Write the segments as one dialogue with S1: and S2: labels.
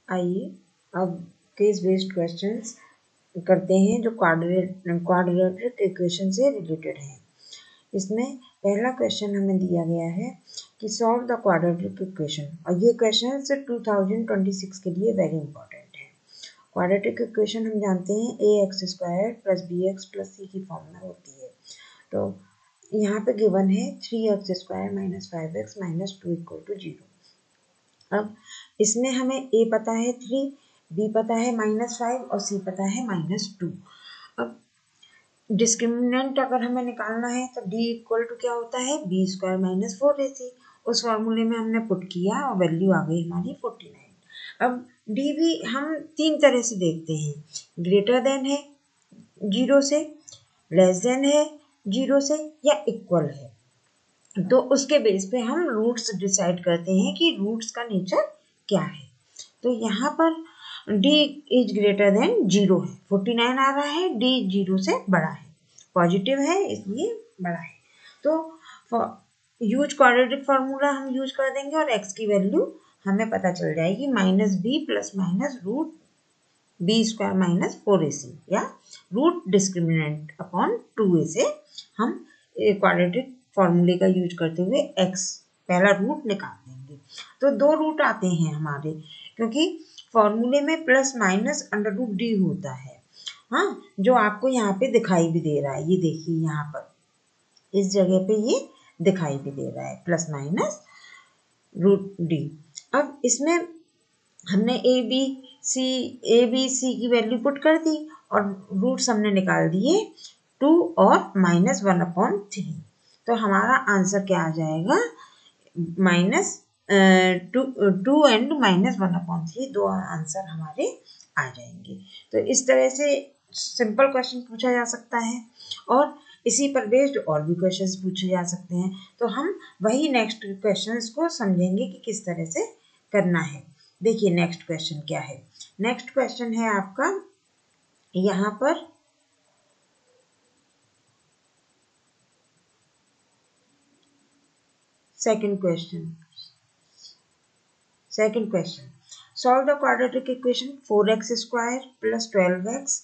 S1: आइए अब case based questions करते हैं जो क्वाड्रेटिक इक्वेशन से रिलेटेड हैं। इसमें पहला क्वेश्चन हमें दिया गया है कि सॉल्व द क्वाड्रेटिक इक्वेशन, और ये क्वेश्चन से 2026 के लिए वेरी इंपॉर्टेंट है। क्वाड्रेटिक इक्वेशन हम जानते हैं ax² + bx + c की फॉर्म में होती है। तो यहाँ पे गिवन है 3x² - 5x - 2 = 0। अब इसमें हमें a पता है 3, b पता है -5 और c पता है -2। अब डिस्क्रिमिनेंट अगर हमें निकालना है तो d = क्या होता है b² - 4ac। उस फॉर्मूले में हमने पुट किया और वैल्यू आ गई हमारी 49। अब d भी हम तीन तरह से देखते हैं, ग्रेटर देन है 0 से, लेस देन है 0 से, या इक्वल है। तो उसके बेस पे हम रूट्स डिसाइड करते हैं कि रूट्स का नेचर क्या है। तो यहाँ पर d इज ग्रेटर देन 0 है, 49 आ रहा है, d 0 से बड़ा है, पॉजिटिव है इसलिए बड़ा है। तो यूज क्वाड्रेटिक फार्मूला हम यूज कर देंगे और x की वैल्यू हमें पता चल जाएगी -b ± √b² - 4ac, या रूट डिस्क्रिमिनेंट अपॉन 2a से हम क्वाड्रेटिक फार्मूले का यूज करते हुए x पहला रूट निकाल देंगे। तो दो रूट आते हैं हमारे, क्योंकि फॉर्मूले में प्लस माइनस √d होता है। हाँ, जो आपको यहाँ पे दिखाई भी दे रहा है, ये देखिए यहाँ पर इस जगह पे ये दिखाई भी दे रहा है +- √d। अब इसमें हमने a b c की वैल्यू पुट कर दी और रूट्स हमने निकाल दिए 2 और -1/3। तो हमारा आंसर क्या आ जाएगा, -2 एंड -1/3, दो आंसर हमारे आ जाएंगे। तो इस तरह से सिंपल क्वेश्चन पूछा जा सकता है और इसी पर बेस्ड और भी क्वेश्चंस पूछे जा सकते हैं। तो हम वही नेक्स्ट क्वेश्चंस को समझेंगे कि किस तरह से करना है। देखिए नेक्स्ट क्वेश्चन क्या है। नेक्स्ट क्वेश्चन है आपका यहाँ पर second question solve the quadratic equation 4x² + 12x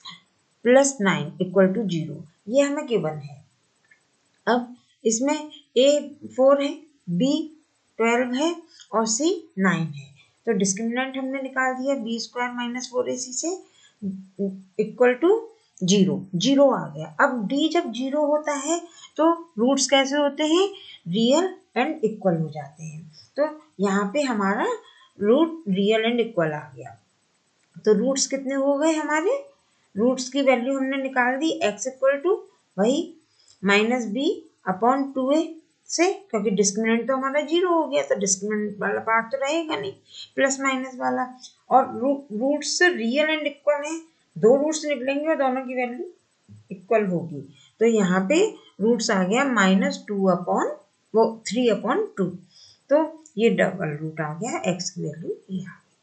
S1: + 9 = 0। ये हमें गिवन है। अब इसमें a 4 है, b 12 है और c 9 है। तो डिस्क्रिमिनेंट हमने निकाल दिया b² - 4ac से = 0 आ गया। अब d जब 0 होता है तो रूट्स कैसे होते हैं, रियल एंड इक्वल हो जाते हैं। तो यहाँ पे हमारा रूट रियल एंड इक्वल आ गया। तो रूट्स कितने हो गए हमारे, रूट्स की वैल्यू हमने निकाल दी, x = वही -b/2a से, क्योंकि डिस्क्रिमिनेंट तो हमारा 0 हो गया, तो डिस्क्रिमिनेंट वाला पार्ट तो रहेगा नहीं, प्लस माइनस वाला। और रूट्स रियल एंड इक्वल है, दो रूट्स निकलेंगे और दोनों की वैल्यू इक्वल होगी। तो यहाँ पे रूट्स आ गया -3/2। तो ये डबल रूट आ गया, x की वैल्यू ये आ गई।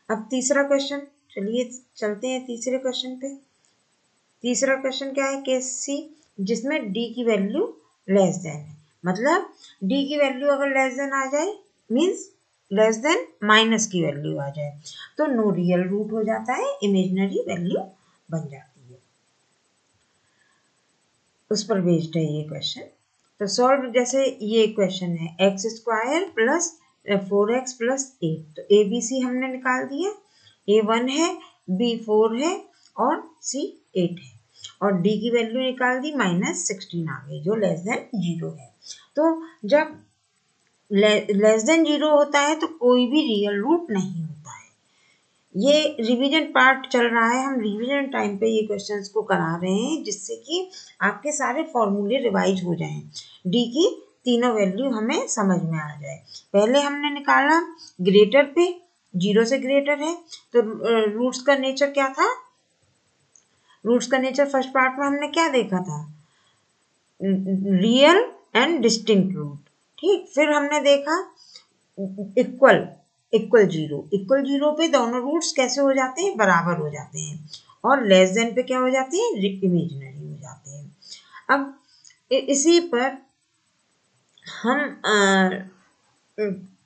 S1: अब तीसरा क्वेश्चन, चलिए चलते हैं तीसरे क्वेश्चन पे। तीसरा क्वेश्चन क्या है, केस सी, जिसमें d की वैल्यू लेस देन है। मतलब d की वैल्यू अगर लेस देन आ जाए मीन्स लेस देन माइनस की वैल्यू आ जाए तो नो रियल रूट हो जाता है, इमेजिनरी वैल्यू बन जाती है। उस पर बेस्ड है ये क्वेश्चन। तो सॉल्व, जैसे ये क्वेश्चन है x² + 4x + 8। तो a b c हमने निकाल दिया, a 1 है, b 4 है और c 8 है, और d की वैल्यू निकाल दी, -16 आ गई, जो लेस देन 0 है। तो जब लेस देन 0 होता है तो कोई भी रियल रूट नहीं होता है। ये रिवीजन पार्ट चल रहा है, हम रिवीजन टाइम पे ये क्वेश्चंस को करा रहे हैं, जिससे कि आपके सारे फॉर्मूले रिवाइज हो जाएं, डी की तीनों वैल्यू हमें समझ में आ जाए। पहले हमने निकाला ग्रेटर पे, 0 से ग्रेटर है, तो रूट्स का नेचर क्या था, रूट्स का नेचर फर्स्ट पार्ट में हमने क्या देखा था, रियल एंड डिस्टिंक्ट रूट। ठीक, फिर हमने देखा इक्वल 0 पे दोनों रूट्स कैसे हो जाते हैं, बराबर हो जाते हैं, और लेस देन पे क्या हो जाते हैं, इमेजिनरी हो जाते हैं। अब इसी पर हम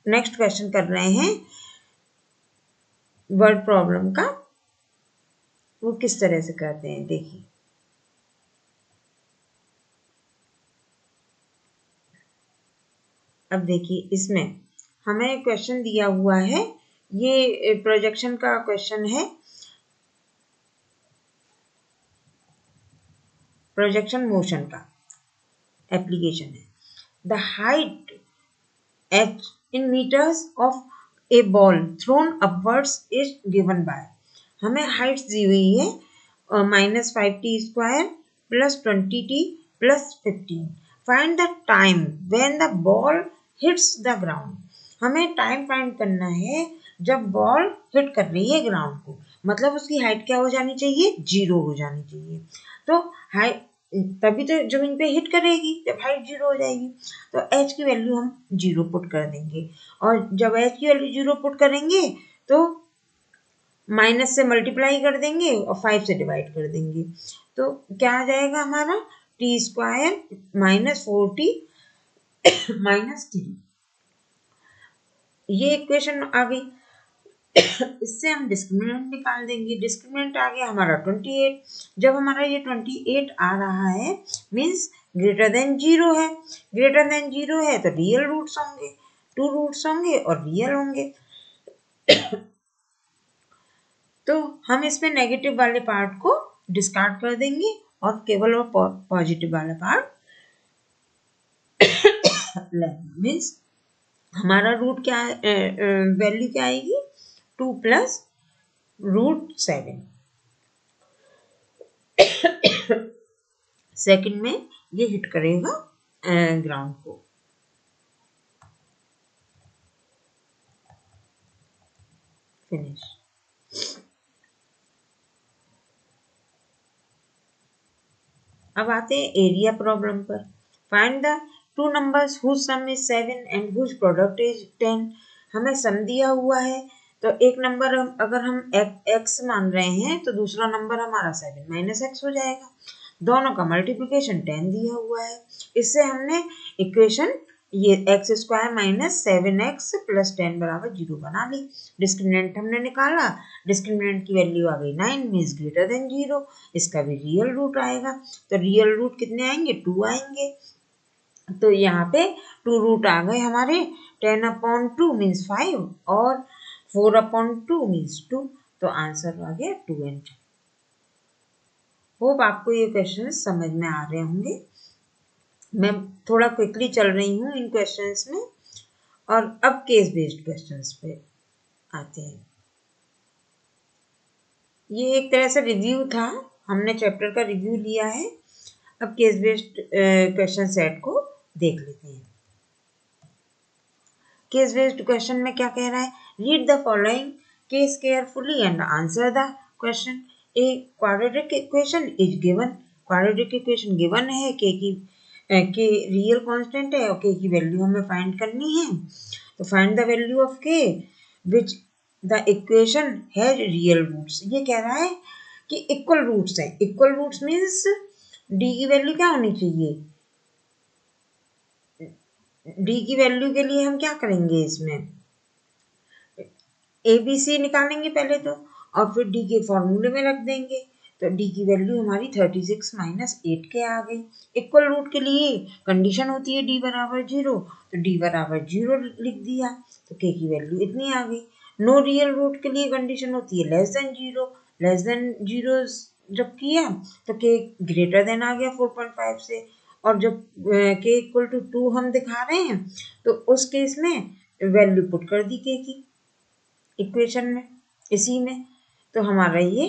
S1: नेक्स्ट क्वेश्चन कर रहे हैं वर्ड प्रॉब्लम का वो किस तरह से करते हैं देखिए। अब देखिए इसमें हमें क्वेश्चन दिया हुआ है, ये प्रोजेक्शन का क्वेश्चन है, प्रोजेक्शन मोशन का एप्लीकेशन है। The height h in meters of a ball thrown upwards is given by, हमें हाइट्स दी हुई है -5t² plus 20t plus 15। Find the time when the ball hits the ground, हमें time find करना है जब ball hit कर रही है ग्राउंड को, मतलब उसकी हाइट क्या हो जानी चाहिए, 0 हो जानी चाहिए। तो हाइट तभी तो जमीन पे हिट करेगी जब हाइट 0 हो जाएगी। तो h की वैल्यू हम 0 पुट कर देंगे, और जब h की वैल्यू 0 पुट करेंगे तो माइनस से मल्टीप्लाई कर देंगे और 5 से डिवाइड कर देंगे। तो क्या आ जाएगा हमारा, t² -4t -3, ये इक्वेशन आ गई। इससे हम डिस्क्रिमिनेंट निकाल देंगे। डिस्क्रिमिनेंट आ गया हमारा 28। जब हमारा ये 28 आ रहा है मीन्स ग्रेटर देन 0 है। ग्रेटर देन 0 है तो रियल रूट्स होंगे, 2 रूट्स होंगे और रियल होंगे। तो हम इसमें नेगेटिव वाले पार्ट को डिस्कार्ड कर देंगे और केवल वो पॉजिटिव वाला पार्ट लेंगे। मीन्स हमारा रूट क्या वैल्यू क्या आएगी, 2 प्लस √7। सेकंड में ये हिट करेगा ग्राउंड को। फिनिश। अब आते हैं एरिया प्रॉब्लम पर। Find the two numbers whose sum is 7 and whose product is 10। हमें सम दिया हुआ है, तो एक नंबर अगर हम x मान रहे हैं तो दूसरा नंबर हमारा 7 - x हो जाएगा। दोनों का मल्टीप्लिकेशन 10 दिया हुआ है। इससे हमने इक्वेशन ये x² - 7x + 10 = 0 बना ली। डिस्क्रिमिनेंट हमने निकाला, डिस्क्रिमिनेंट की वैल्यू आ गई 9 मीन्स ग्रेटर देन 0। इसका भी रियल रूट आएगा, तो रियल रूट कितने आएंगे, 2 आएंगे। तो यहाँ पे 2 रूट आ गए हमारे, 10/2 मीन्स 5 और 4/2 मीन्स 2। तो आंसर आ गया 2 एंड 2। होप आपको ये क्वेश्चन समझ में आ रहे होंगे। मैं थोड़ा क्विकली चल रही हूँ इन क्वेश्चंस में। और अब केस बेस्ड क्वेश्चंस पे आते हैं। ये एक तरह से रिव्यू था, हमने चैप्टर का रिव्यू लिया है। अब केस बेस्ड क्वेश्चन सेट को देख लेते हैं। केस बेस्ड क्वेश्चन में क्या कह रहा है, read the following case carefully and answer the question. A quadratic equation is given, quadratic equation given है, के रियल कांस्टेंट है और के की वैल्यू हमें फाइंड करनी है। तो find the value of k which the equation has real roots. ये कह रहा है कि इक्वल रूट्स हैं। इक्वल रूट्स मीन्स डी की वैल्यू क्या होनी चाहिए, डी की वैल्यू के लिए हम क्या करेंगे, इसमें ए बी सी निकालेंगे पहले तो, और फिर डी के फॉर्मूले में रख देंगे। तो डी की वैल्यू हमारी 36 - 8 के आ गई। इक्वल रूट के लिए कंडीशन होती है डी बराबर 0, तो डी बराबर 0 लिख दिया, तो के की वैल्यू इतनी आ गई। नो रियल रूट के लिए कंडीशन होती है लेस देन 0, लेस देन 0 जब किया तो के ग्रेटर देन आ गया 4.5 से, और जब के इक्वल टू 2 हम दिखा रहे हैं तो उस केस में वैल्यू पुट कर दी के की इक्वेशन में, इसी में। तो हमारा ये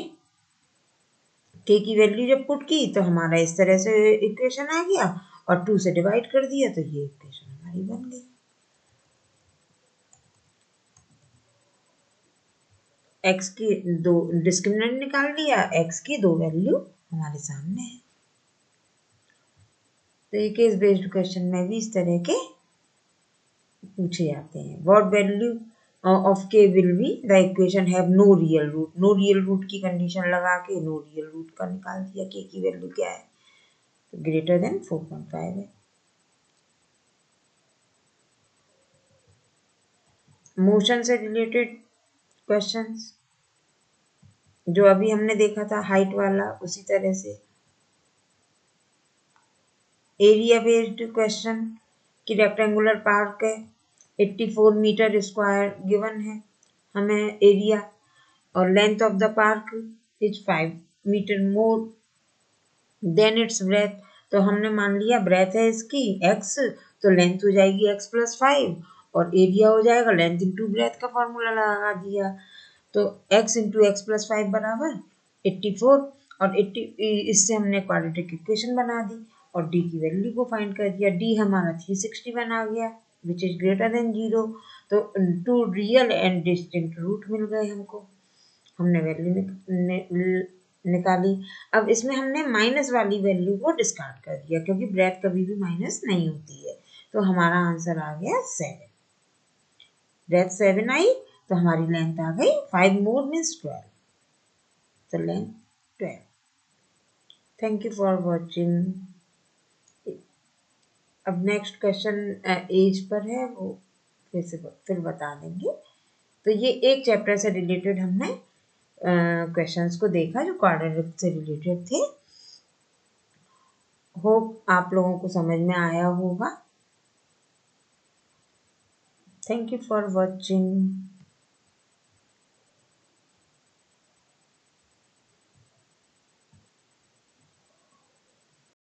S1: के की वैल्यू जब पुट की तो हमारा इस तरह से इक्वेशन आ गया, और 2 से डिवाइड कर दिया तो ये इक्वेशन हमारी बन गई। x की दो डिस्क्रिमिनेंट निकाल लिया, x की दो वैल्यू हमारे सामने है। तो ये केस बेस्ड क्वेश्चन में भी इस तरह के पूछे जाते हैं। What value of k will be the equation have no real root. No real root की कंडीशन लगा के नो रियल रूट का निकाल दिया, के की वैल्यू क्या है, तो ग्रेटर देन 4.5 है। मोशन से रिलेटेड क्वेश्चंस। जो अभी हमने देखा था हाइट वाला, उसी तरह से एरिया बेस्ड क्वेश्चन कि रेक्टेंगुलर पार्क है, 84 मीटर स्क्वायर गिवन है हमें एरिया, और length of the park is 5 metre more than its breadth. तो हमने मान लिया ब्रेथ है इसकी x, तो लेंथ हो जाएगी x + 5 और एरिया हो जाएगा लेंथ इंटू ब्रेथ का फॉर्मूला लगा दिया। तो x इंटू एक्स + 5 बराबर 84 और 80, इससे हमने क्वाड्रेटिक इक्वेशन बना दी और d की वैल्यू को फाइंड कर दिया। d हमारा 361 आ गया विच इज ग्रेटर देन 0। तो 2 रियल एंड डिस्टिंक्ट रूट मिल गए हमको, हमने वैल्यू निकाली। अब इसमें हमने माइनस वाली वैल्यू को डिस्कार्ड कर दिया क्योंकि ब्रेथ कभी भी माइनस नहीं होती है। तो हमारा आंसर आ गया 7। ब्रेथ 7 आई तो हमारी लेंथ आ गई 5 मोर मीन्स 12, तो length 12। Thank you for watching. अब नेक्स्ट क्वेश्चन एज पर है, वो फिर बता देंगे। तो ये एक चैप्टर से रिलेटेड हमने क्वेश्चंस को देखा जो क्वाड्रेटिक से रिलेटेड थे। होप आप लोगों को समझ में आया होगा। Thank you for watching.